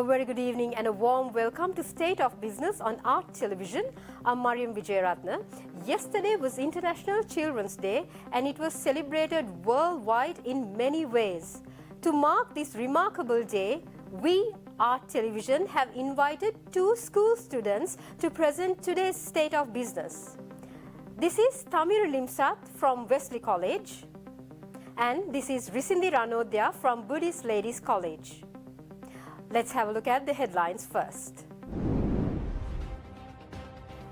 A very good evening and a warm welcome to State of Business on Art Television. I'm Mariam Vijayaratna. Yesterday was International Children's Day and it was celebrated worldwide in many ways. To mark this remarkable day, we, Art Television, have invited two school students to present today's State of Business. This is Tamir Limsat from Wesley College and this is Risindi Ranodya from Buddhist Ladies College. Let's have a look at the headlines first.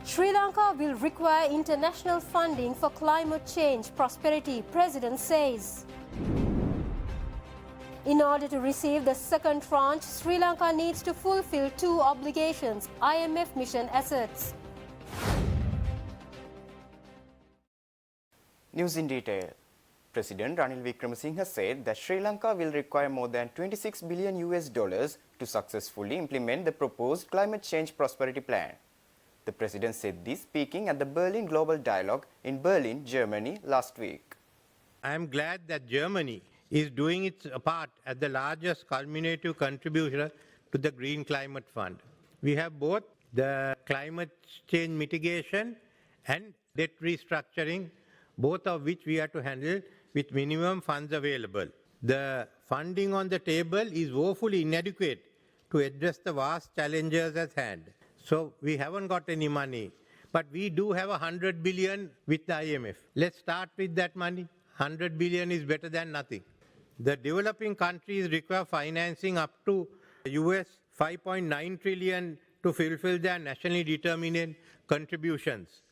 Sri Lanka will require international funding for climate change prosperity, President says. In order to receive the second tranche, Sri Lanka needs to fulfill two obligations, IMF mission asserts. News in detail. President Ranil Wickremesinghe said that Sri Lanka will require more than $26 billion to successfully implement the proposed climate change prosperity plan. The president said this speaking at the Berlin Global Dialogue in Berlin, Germany last week. I am glad that Germany is doing its part as the largest culminative contributor to the Green Climate Fund. We have both the climate change mitigation and debt restructuring, both of which we have to handle with minimum funds available. The funding on the table is woefully inadequate to address the vast challenges at hand. So we haven't got any money, but we do have 100 billion with the IMF. Let's start with that money. 100 billion is better than nothing. The developing countries require financing up to US 5.9 trillion to fulfill their nationally determined contributions.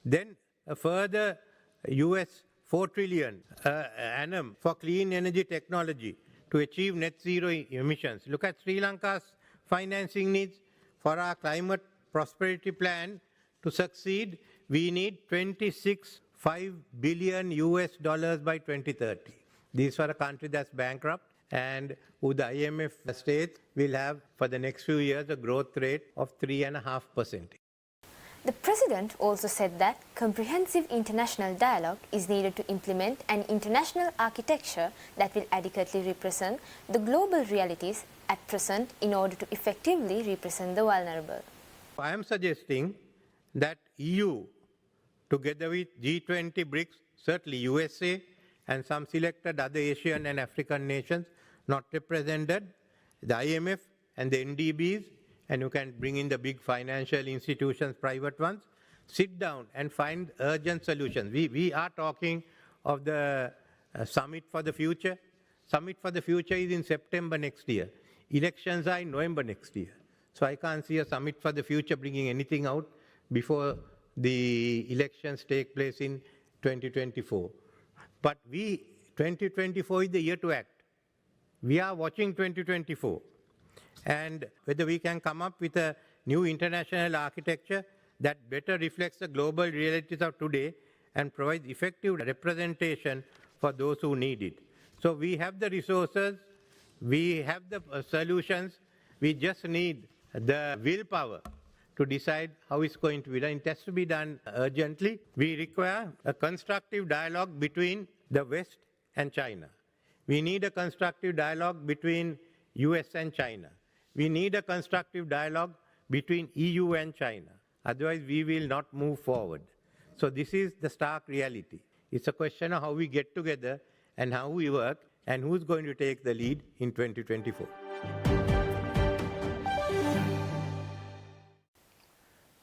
Then a further US 4 trillion annum for clean energy technology to achieve net zero emissions. Look at Sri Lanka's financing needs for our climate prosperity plan to succeed. We need 26.5 billion US dollars by 2030. This for a country that's bankrupt and who the IMF states will have for the next few years a growth rate of 3.5%. The President also said that comprehensive international dialogue is needed to implement an international architecture that will adequately represent the global realities at present in order to effectively represent the vulnerable. I am suggesting that EU, together with G20 BRICS, certainly USA and some selected other Asian and African nations not represented, the IMF and the NDBs, and you can bring in the big financial institutions, private ones, sit down and find urgent solutions. We are talking of the Summit for the Future. Summit for the Future is in September next year. Elections are in November next year. So I can't see a Summit for the Future bringing anything out before the elections take place in 2024. But 2024 is the year to act. We are watching 2024. And whether we can come up with a new international architecture that better reflects the global realities of today and provides effective representation for those who need it. So we have the resources, we have the solutions, we just need the willpower to decide how it's going to be done. It has to be done urgently. We require a constructive dialogue between the West and China. We need a constructive dialogue between US and China. We need a constructive dialogue between EU and China. Otherwise, we will not move forward. So this is the stark reality. It's a question of how we get together and how we work and who's going to take the lead in 2024.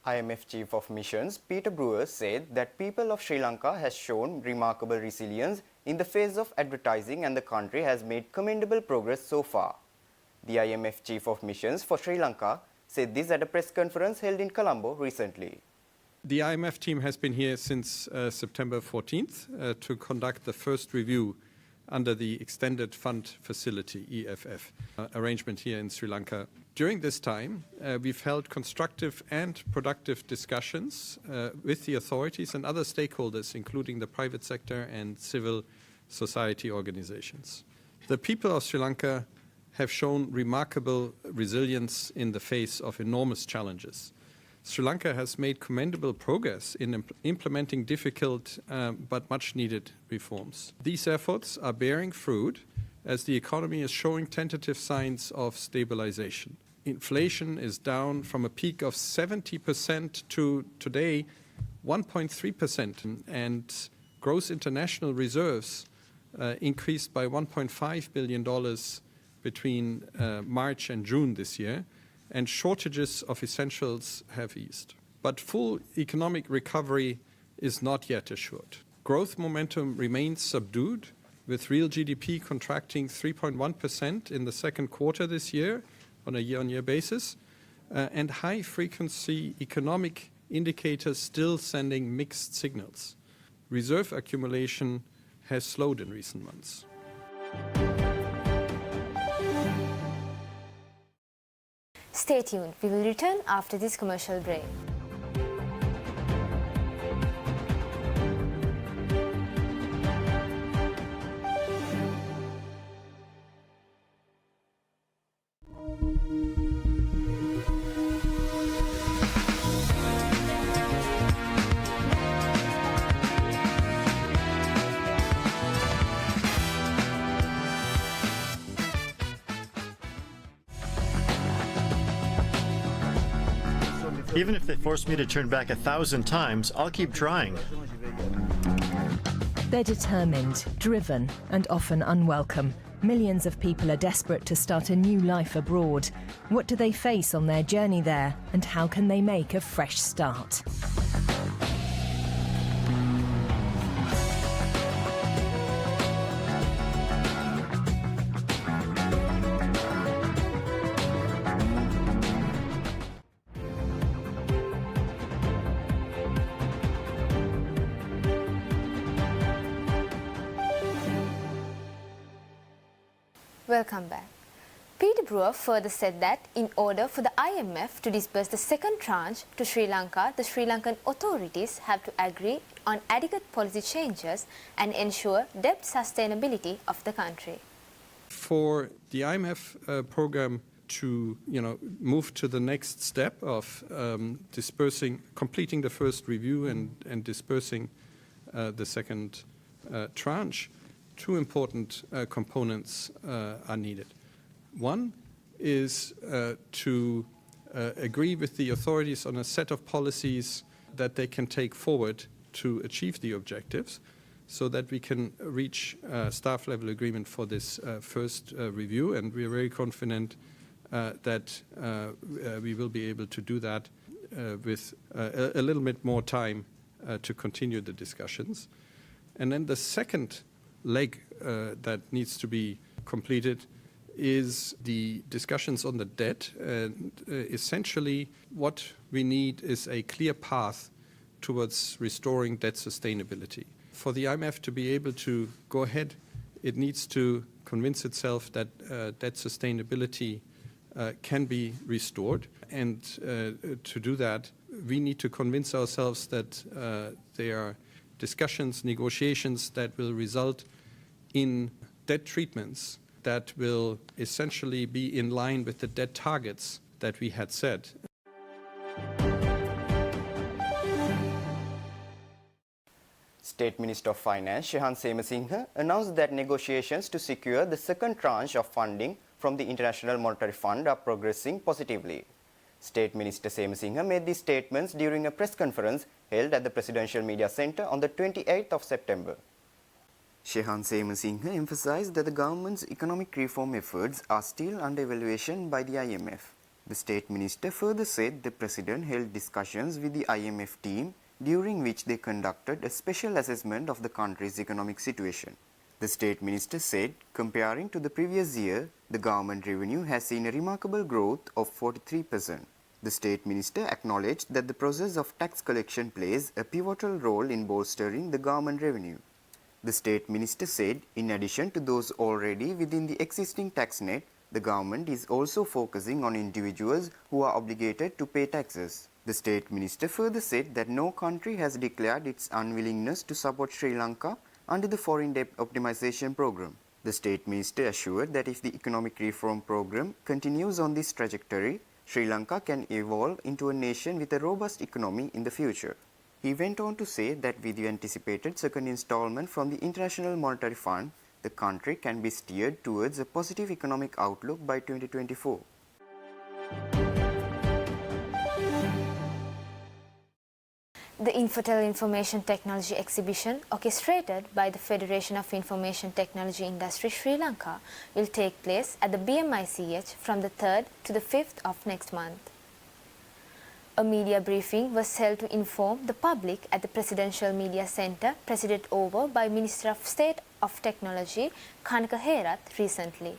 IMF Chief of Missions Peter Brewer said that people of Sri Lanka has shown remarkable resilience in the face of advertising and the country has made commendable progress so far. The IMF Chief of Missions for Sri Lanka said this at a press conference held in Colombo recently. The IMF team has been here since September 14th to conduct the first review under the Extended Fund Facility, EFF, arrangement here in Sri Lanka. During this time, we've held constructive and productive discussions with the authorities and other stakeholders, including the private sector and civil society organizations. The people of Sri Lanka have shown remarkable resilience in the face of enormous challenges. Sri Lanka has made commendable progress in implementing difficult but much needed reforms. These efforts are bearing fruit as the economy is showing tentative signs of stabilization. inflation is down from a peak of 70% to today 1.3%, and gross international reserves increased by $1.5 billion between March and June this year, and shortages of essentials have eased. But full economic recovery is not yet assured. Growth momentum remains subdued, with real GDP contracting 3.1% in the second quarter this year on a year-on-year basis, and high-frequency economic indicators still sending mixed signals. Reserve accumulation has slowed in recent months. Stay tuned. We will return after this commercial break. Even if they force me to turn back 1,000 times, I'll keep trying. They're determined, driven, and often unwelcome. Millions of people are desperate to start a new life abroad. What do they face on their journey there, and how can they make a fresh start? Welcome back. Peter Brewer further said that in order for the IMF to disburse the second tranche to Sri Lanka, the Sri Lankan authorities have to agree on adequate policy changes and ensure debt sustainability of the country. For the IMF program to move to the next step of completing the first review and dispersing the second tranche, two important components are needed. One is to agree with the authorities on a set of policies that they can take forward to achieve the objectives, so that we can reach staff level agreement for this first review, and we are very confident that we will be able to do that with a little bit more time to continue the discussions. And then the second leg that needs to be completed is the discussions on the debt. And essentially what we need is a clear path towards restoring debt sustainability. For the IMF to be able to go ahead, it needs to convince itself that debt sustainability can be restored. And to do that, we need to convince ourselves that there are discussions, negotiations that will result in debt treatments that will essentially be in line with the debt targets that we had set. State Minister of Finance Shehan Semasinghe announced that negotiations to secure the second tranche of funding from the International Monetary Fund are progressing positively. State Minister Semasinghe made these statements during a press conference held at the Presidential Media Centre on the 28th of September. Shehan Semasinghe emphasized that the government's economic reform efforts are still under evaluation by the IMF. The State Minister further said the President held discussions with the IMF team during which they conducted a special assessment of the country's economic situation. The State Minister said, comparing to the previous year, the government revenue has seen a remarkable growth of 43%. The State Minister acknowledged that the process of tax collection plays a pivotal role in bolstering the government revenue. The State Minister said, in addition to those already within the existing tax net, the government is also focusing on individuals who are obligated to pay taxes. The State Minister further said that no country has declared its unwillingness to support Sri Lanka under the Foreign Debt Optimization Program. The State Minister assured that if the economic reform program continues on this trajectory, Sri Lanka can evolve into a nation with a robust economy in the future. He went on to say that with the anticipated second installment from the International Monetary Fund, the country can be steered towards a positive economic outlook by 2024. The Infotel Information Technology Exhibition, orchestrated by the Federation of Information Technology Industry Sri Lanka, will take place at the BMICH from the 3rd to the 5th of next month. A media briefing was held to inform the public at the Presidential Media Centre, presided over by Minister of State of Technology Kanaka Herath recently.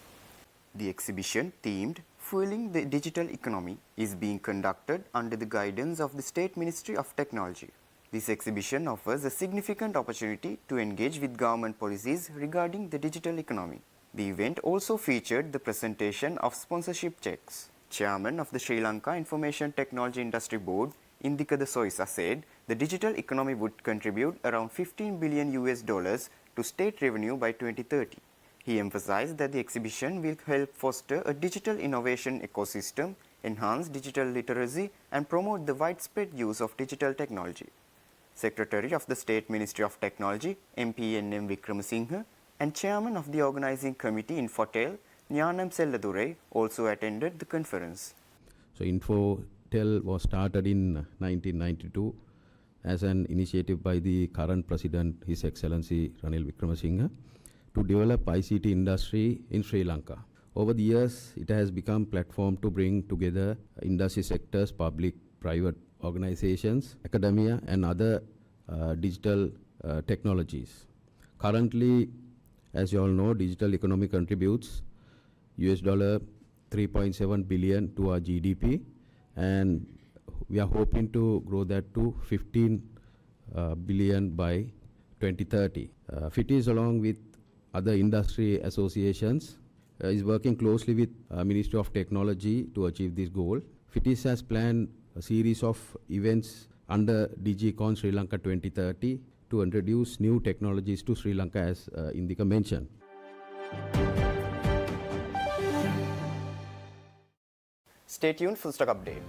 The exhibition themed Fueling the Digital Economy is being conducted under the guidance of the State Ministry of Technology. This exhibition offers a significant opportunity to engage with government policies regarding the digital economy. The event also featured the presentation of sponsorship checks. Chairman of the Sri Lanka Information Technology Industry Board, Indika Soisa, said the digital economy would contribute around $15 billion to state revenue by 2030. He emphasized that the exhibition will help foster a digital innovation ecosystem, enhance digital literacy, and promote the widespread use of digital technology. Secretary of the State Ministry of Technology, MPNM Wickramasinghe, and Chairman of the Organizing Committee Infotel, Nyanam Selladure, also attended the conference. So Infotel was started in 1992 as an initiative by the current President, His Excellency Ranil Wickramasinghe, to develop ICT industry in Sri Lanka. Over the years, it has become a platform to bring together industry sectors, public, private organizations, academia, and other digital technologies. Currently, as you all know, digital economy contributes $3.7 billion to our GDP, and we are hoping to grow that to 15 billion by 2030. FITIS, along with other industry associations, is working closely with Ministry of Technology to achieve this goal. FITIS has planned a series of events under DigiCon Sri Lanka 2030 to introduce new technologies to Sri Lanka, as Indika mentioned. Stay tuned for stock update.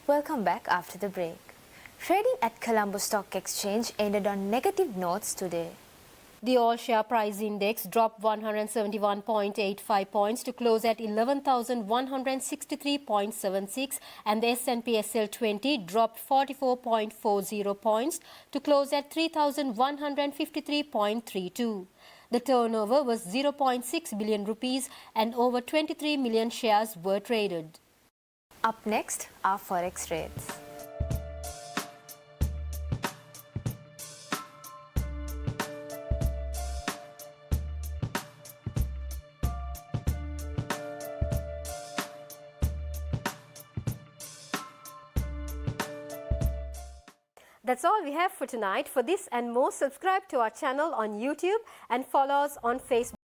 Welcome back after the break. Trading at Colombo Stock Exchange ended on negative notes today. The all-share price index dropped 171.85 points to close at 11,163.76, and the S&P SL 20 dropped 44.40 points to close at 3,153.32. The turnover was 0.6 billion rupees and over 23 million shares were traded. Up next are Forex rates. That's all we have for tonight. For this and more, subscribe to our channel on YouTube and follow us on Facebook.